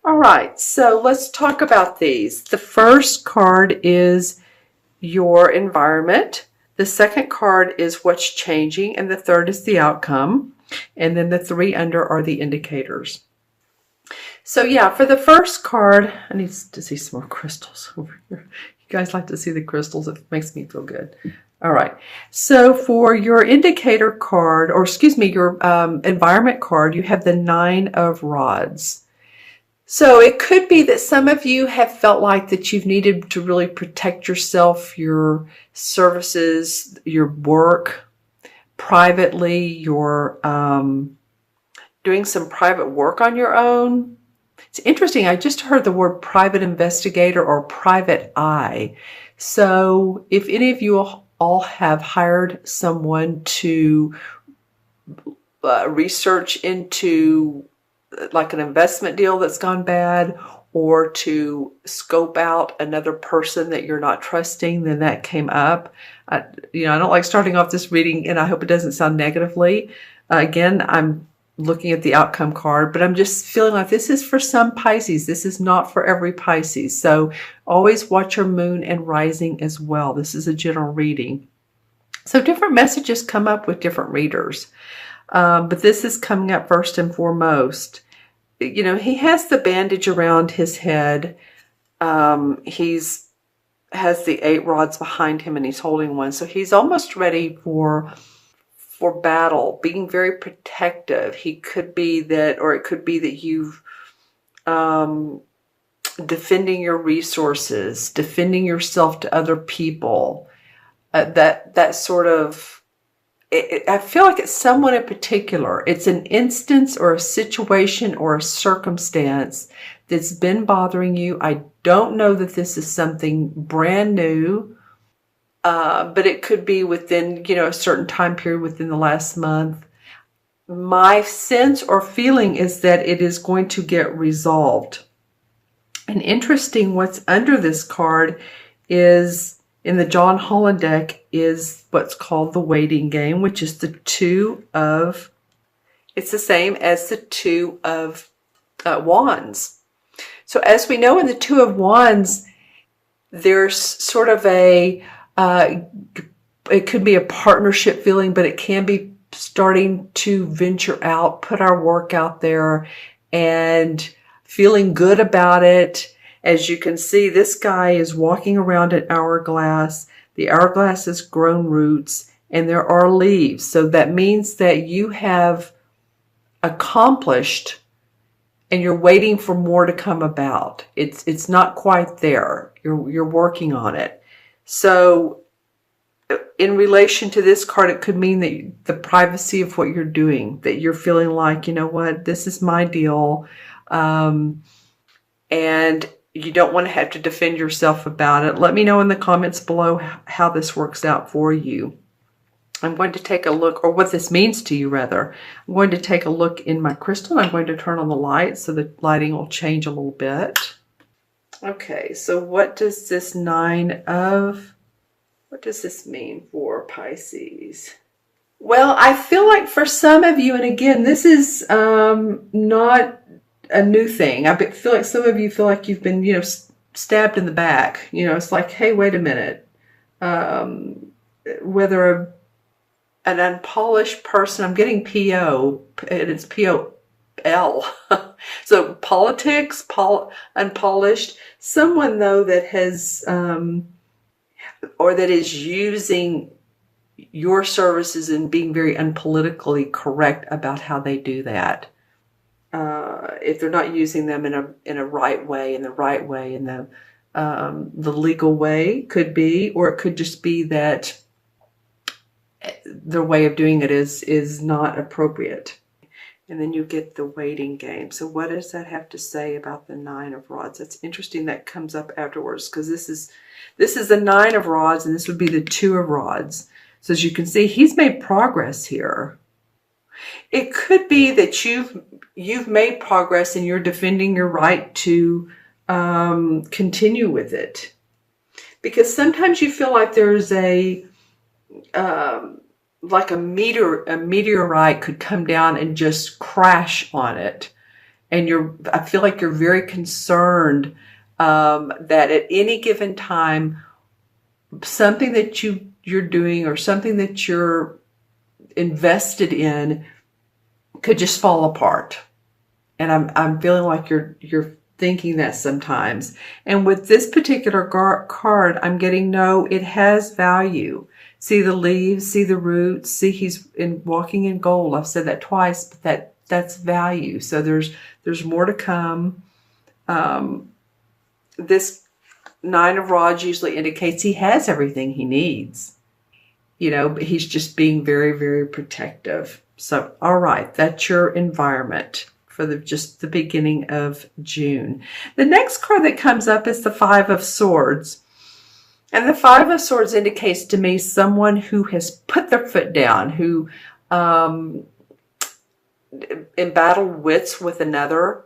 All right, so let's talk about these. The first card is your environment. The second card is what's changing, and the third is the outcome. And then the three under are the indicators. So yeah, for the first card, I need to see some more crystals over here. You guys like to see the crystals. It makes me feel good. All right. So for your indicator card, or excuse me, your environment card, you have the 9 of Rods. So it could be that some of you have felt like that you've needed to really protect yourself, your services, your work privately, you're doing some private work on your own. It's interesting. I just heard the word private investigator or private eye. So if any of you all have hired someone to research into like an investment deal that's gone bad, or to scope out another person that you're not trusting, then that came up. I don't like starting off this reading, and I hope it doesn't sound negatively. Again, I'm looking at the outcome card, but I'm just feeling like this is for some Pisces. This is not for every Pisces. So always watch your moon and rising as well. This is a general reading. So different messages come up with different readers. But this is coming up first and foremost. He has the bandage around his head. He's has the 8 rods behind him, and he's holding one. So he's almost ready for battle, being very protective. He could be that, or it could be that you've defending your resources, defending yourself to other people. That sort of, I feel like it's someone in particular. It's an instance or a situation or a circumstance that's been bothering you. I don't know that this is something brand new, but it could be within, a certain time period within the last month. My sense or feeling is that it is going to get resolved. And interesting, what's under this card is, in the John Holland deck, is what's called the waiting game, which is the 2 of, it's the same as the 2 of Wands. So as we know, in the 2 of Wands, there's sort of a, it could be a partnership feeling, but it can be starting to venture out, put our work out there, and feeling good about it. As you can see, this guy is walking around an hourglass. The hourglass has grown roots, and there are leaves. So that means that you have accomplished, and you're waiting for more to come about. It's not quite there. You're working on it. So in relation to this card, it could mean that the privacy of what you're doing, that you're feeling like, you know what, this is my deal. And you don't want to have to defend yourself about it. Let me know in the comments below how this works out for you. I'm going to take a look, or what this means to you, rather. I'm going to take a look in my crystal. I'm going to turn on the light so the lighting will change a little bit. Okay, so what does this 9 of, what does this mean for Pisces? Well, I feel like for some of you, and again, this is not a new thing. I feel like some of you feel like you've been, stabbed in the back. It's like, hey, wait a minute. Whether an unpolished person, I'm getting P-O, and it's P-O-L. So politics, unpolished. Someone, though, that has, or that is using your services and being very unpolitically correct about how they do that. If they're not using them in a right way, in the legal way, could be, or it could just be that their way of doing it is not appropriate. And then you get the waiting game. So what does that have to say about the 9 of Rods? That's interesting. That comes up afterwards, because this is the 9 of Rods, and this would be the 2 of Rods. So as you can see, he's made progress here. It could be that you've made progress and you're defending your right to continue with it. Because sometimes you feel like there's like a meteorite could come down and just crash on it. And I feel like you're very concerned that at any given time, something that you're doing or something that you're invested in could just fall apart. And I'm feeling like you're thinking that sometimes. And with this particular card, I'm getting, no, it has value. See the leaves, see the roots, see he's walking in gold. I've said that twice, but that's value. So there's more to come. This Nine of Rods usually indicates he has everything he needs. But he's just being very, very protective. So, all right, that's your environment for just the beginning of June. The next card that comes up is the Five of Swords. And the Five of Swords indicates to me someone who has put their foot down, who embattled wits with another.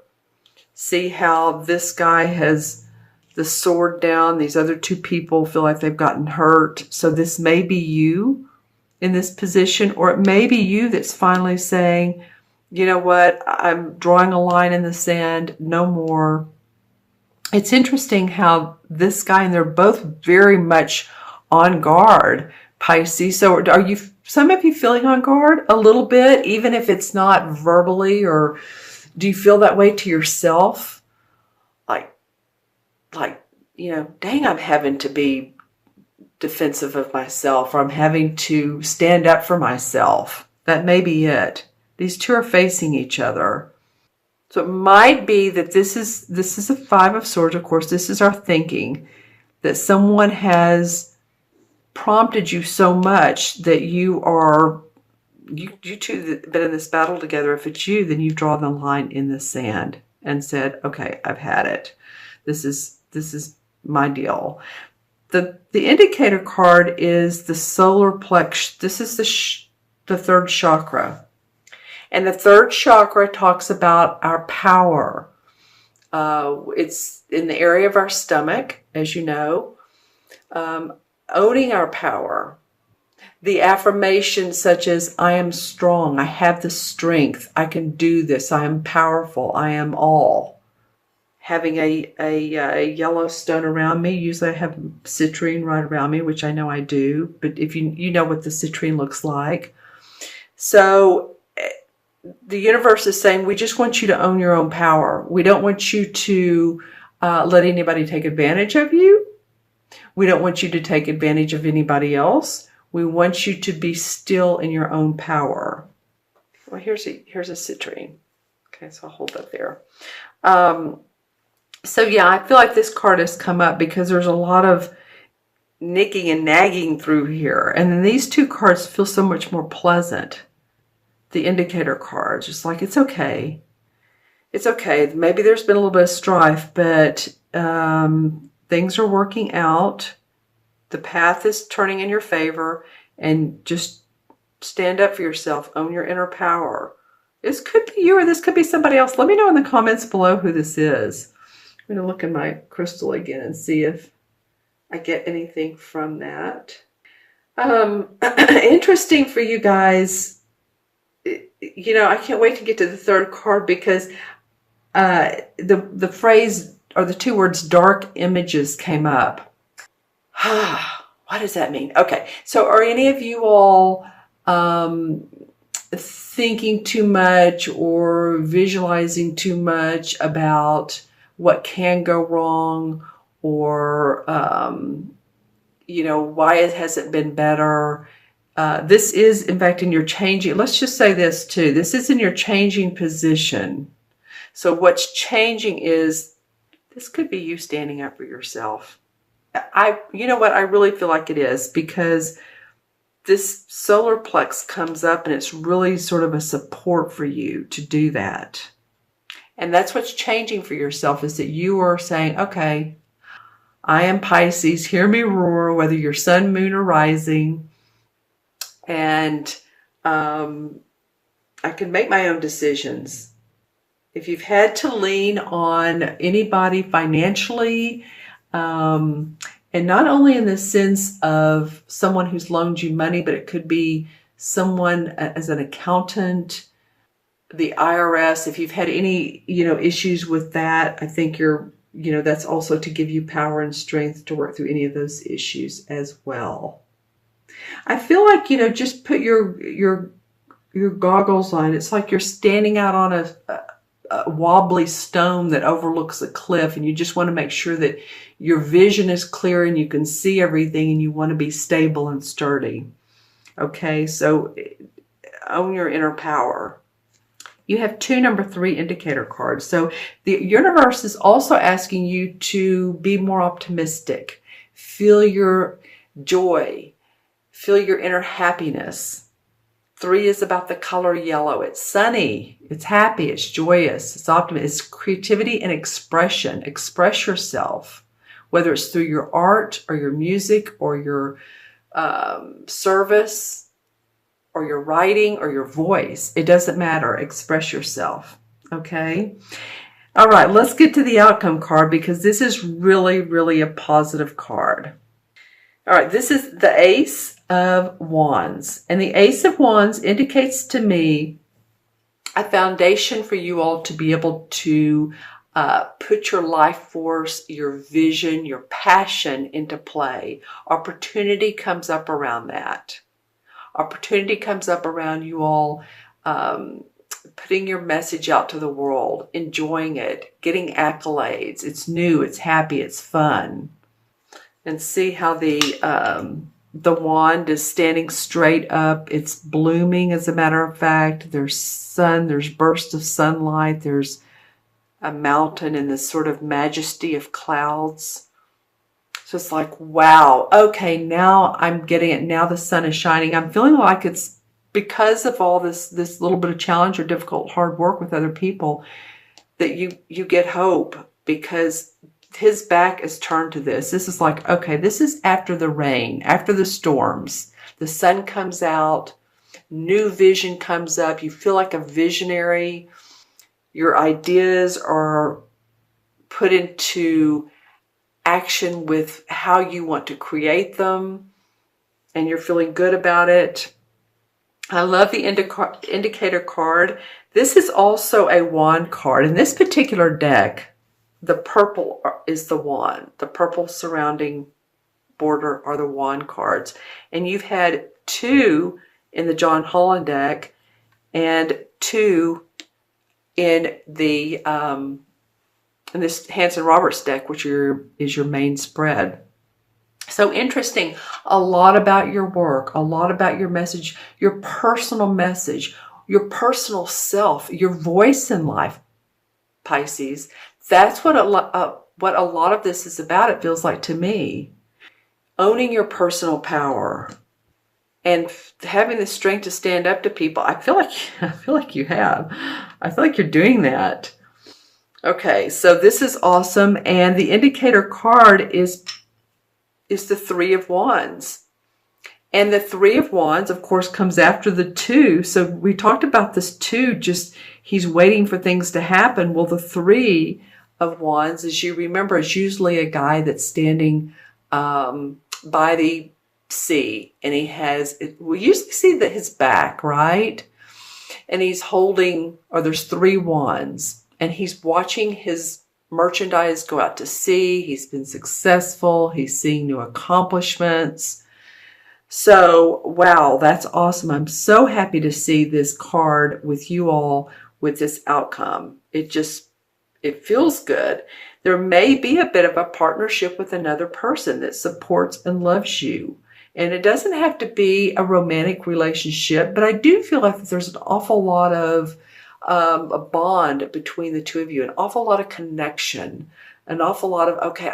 See how this guy has the sword down. These other two people feel like they've gotten hurt. So this may be you in this position, or it may be you that's finally saying, you know what, I'm drawing a line in the sand, no more. It's interesting how this guy, and they're both very much on guard, Pisces. So are some of you feeling on guard a little bit, even if it's not verbally, or do you feel that way to yourself? Like, dang, I'm having to be defensive of myself, or I'm having to stand up for myself. That may be it. These two are facing each other. So it might be that this is a Five of Swords. Of course, this is our thinking, that someone has prompted you so much that you two have been in this battle together. If it's you, then you've drawn the line in the sand and said, okay, I've had it. This is my deal. The indicator card is the solar plexus. This is the third chakra. And the third chakra talks about our power. It's in the area of our stomach, as you know. Owning our power. The affirmations such as, I am strong, I have the strength, I can do this, I am powerful, I am all. Having a yellow stone around me. Usually I have citrine right around me, which I know I do. But if you know what the citrine looks like. So the universe is saying, we just want you to own your own power. We don't want you to let anybody take advantage of you. We don't want you to take advantage of anybody else. We want you to be still in your own power. Well, here's a citrine. Okay, so I'll hold that there. So yeah, I feel like this card has come up because there's a lot of nicking and nagging through here. And then these two cards feel so much more pleasant. The indicator cards, just like, it's okay. It's okay. Maybe there's been a little bit of strife, but things are working out. The path is turning in your favor, and just stand up for yourself. Own your inner power. This could be you, or this could be somebody else. Let me know in the comments below who this is. I'm going to look in my crystal again and see if I get anything from that. Interesting for you guys. I can't wait to get to the third card, because the phrase, or the two words, dark images, came up. What does that mean? Okay, so are any of you all thinking too much or visualizing too much about what can go wrong, or why it hasn't been better? This is, in fact, in your changing, let's just say this too, this is in your changing position. So what's changing is, this could be you standing up for yourself. You know what, I really feel like it is, because this solar plex comes up, and it's really sort of a support for you to do that. And that's what's changing for yourself, is that you are saying, okay, I am Pisces, hear me roar, whether you're sun, moon, or rising. And I can make my own decisions. If you've had to lean on anybody financially, and not only in the sense of someone who's loaned you money, but it could be someone as an accountant, the IRS, if you've had any, issues with that, I think that's also to give you power and strength to work through any of those issues as well. I feel like, just put your goggles on. It's like you're standing out on a wobbly stone that overlooks a cliff, and you just want to make sure that your vision is clear and you can see everything, and you want to be stable and sturdy. Okay, so own your inner power. You have 2 number 3 indicator cards. So the universe is also asking you to be more optimistic. Feel your joy. Feel your inner happiness. 3 is about the color yellow. It's sunny. It's happy. It's joyous. It's optimistic. It's creativity and expression. Express yourself, whether it's through your art or your music or your service, or your writing, or your voice. It doesn't matter. Express yourself. Okay? All right, let's get to the outcome card, because this is really, really a positive card. All right, this is the Ace of Wands. And the Ace of Wands indicates to me a foundation for you all to be able to put your life force, your vision, your passion into play. Opportunity comes up around that. Opportunity comes up around you all putting your message out to the world, enjoying it, getting accolades. It's new, it's happy, it's fun. And see how the wand is standing straight up. It's blooming, as a matter of fact. There's sun, there's bursts of sunlight, there's a mountain and this sort of majesty of clouds. So it's like, wow, okay, now I'm getting it. Now the sun is shining. I'm feeling like it's because of all this little bit of challenge or difficult, hard work with other people, that you get hope, because his back is turned to this. This is like, okay, this is after the rain, after the storms. The sun comes out, new vision comes up. You feel like a visionary. Your ideas are put into action with how you want to create them, and you're feeling good about it. I love the indicator card. This is also a wand card. In this particular deck, the purple is the wand. The purple surrounding border are the wand cards. And you've had 2 in the John Holland deck and 2 in the in this Hanson Roberts deck, which is your main spread. So interesting. A lot about your work, a lot about your message, your personal message, your personal self, your voice in life, Pisces. That's what a lot of this is about, it feels like to me. Owning your personal power and having the strength to stand up to people. I feel like you have. I feel like you're doing that. Okay, so this is awesome. And the indicator card is the 3 of Wands. And the 3 of Wands, of course, comes after the 2. So we talked about this 2, just he's waiting for things to happen. Well, the 3 of Wands, as you remember, is usually a guy that's standing by the sea. And he has, we usually see his back, right? And he's holding, or there's 3 wands. And he's watching his merchandise go out to sea. He's been successful. He's seeing new accomplishments. So, wow, that's awesome. I'm so happy to see this card with you all with this outcome. It feels good. There may be a bit of a partnership with another person that supports and loves you. And it doesn't have to be a romantic relationship, but I do feel like there's an awful lot of a bond between the 2 of you, an awful lot of connection, an awful lot of, okay,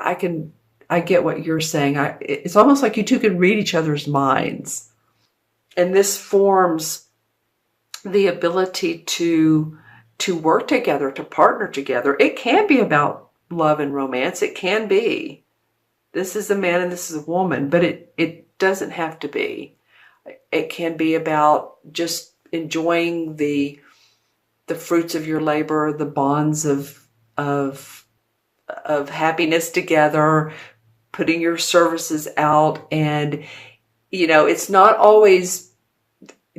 I get what you're saying. It's almost like you 2 can read each other's minds. And this forms the ability to work together, to partner together. It can be about love and romance. It can be. This is a man and this is a woman, but it doesn't have to be. It can be about just enjoying the fruits of your labor, the bonds of happiness together, putting your services out. And, it's not always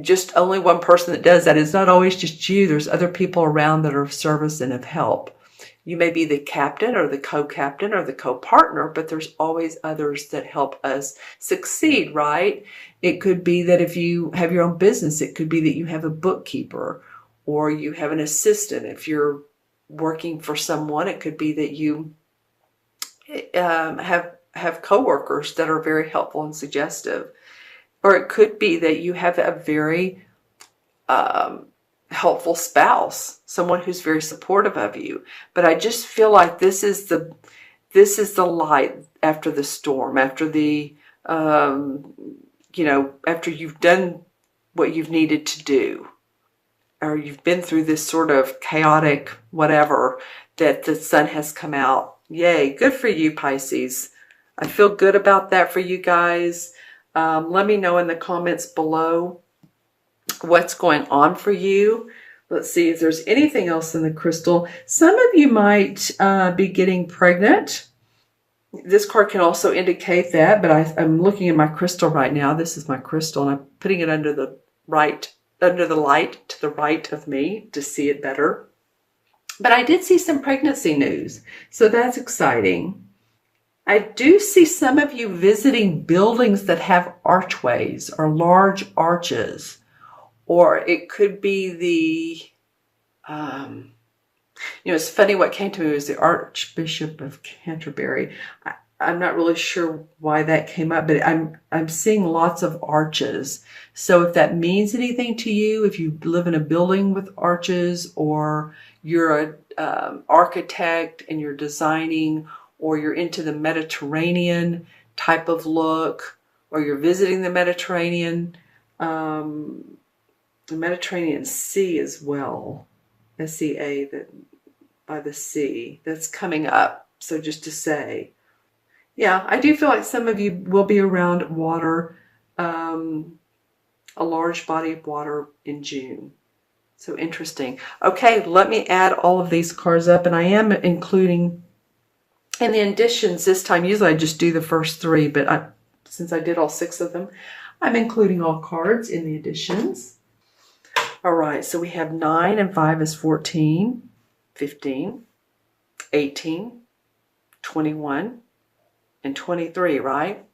just only one person that does that. It's not always just you. There's other people around that are of service and of help. You may be the captain or the co-captain or the co-partner, but there's always others that help us succeed, right? It could be that if you have your own business, it could be that you have a bookkeeper or you have an assistant. If you're working for someone, it could be that you have coworkers that are very helpful and suggestive. Or it could be that you have a very helpful spouse, someone who's very supportive of you. But I just feel like this is the light after the storm, after the after you've done what you've needed to do, or you've been through this sort of chaotic whatever, that the sun has come out. Yay, good for you, Pisces. I feel good about that for you guys. Let me know in the comments below what's going on for you. Let's see if there's anything else in the crystal. Some of you might be getting pregnant. This card can also indicate that, but I'm looking at my crystal right now. This is my crystal, and I'm putting it under the light to the right of me to see it better. But I did see some pregnancy news, so that's exciting. I do see some of you visiting buildings that have archways or large arches. Or it could be it's funny, what came to me was the Archbishop of Canterbury. I'm not really sure why that came up, but I'm seeing lots of arches. So if that means anything to you, if you live in a building with arches, or you're an architect and you're designing, or you're into the Mediterranean type of look, or you're visiting the Mediterranean Sea as well, SEA, that by the sea, that's coming up. So just to say, yeah, I do feel like some of you will be around water, a large body of water in June. So interesting. Okay, let me add all of these cards up, and I am including in the additions this time. Usually I just do the first three, but since I did all 6 of them, I'm including all cards in the additions. All right, so we have 9 and 5 is 14, 15, 18, 21, and 23, right?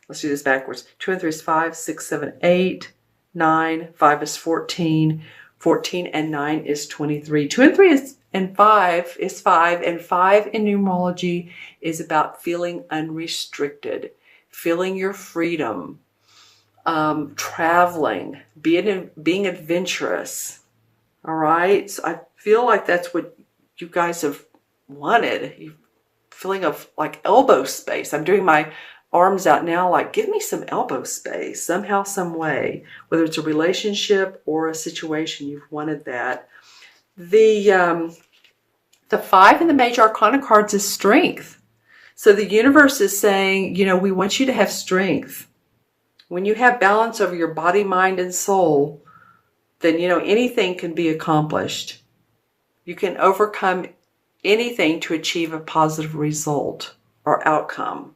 Let's do this backwards. 2 and 3 is 5, 6, 7, 8, 9, 5 is 14, 14 and 9 is 23. 2 and 3 and 5 is 5, and 5 in numerology is about feeling unrestricted, feeling your freedom, traveling, being adventurous. All right, so I feel like that's what you guys have wanted. You feeling of like elbow space. I'm doing my arms out now, like, give me some elbow space somehow, some way, whether it's a relationship or a situation. You've wanted that. The 5 in the major arcana cards is strength. So the universe is saying, we want you to have strength. When you have balance over your body, mind, and soul, then, anything can be accomplished. You can overcome anything to achieve a positive result or outcome.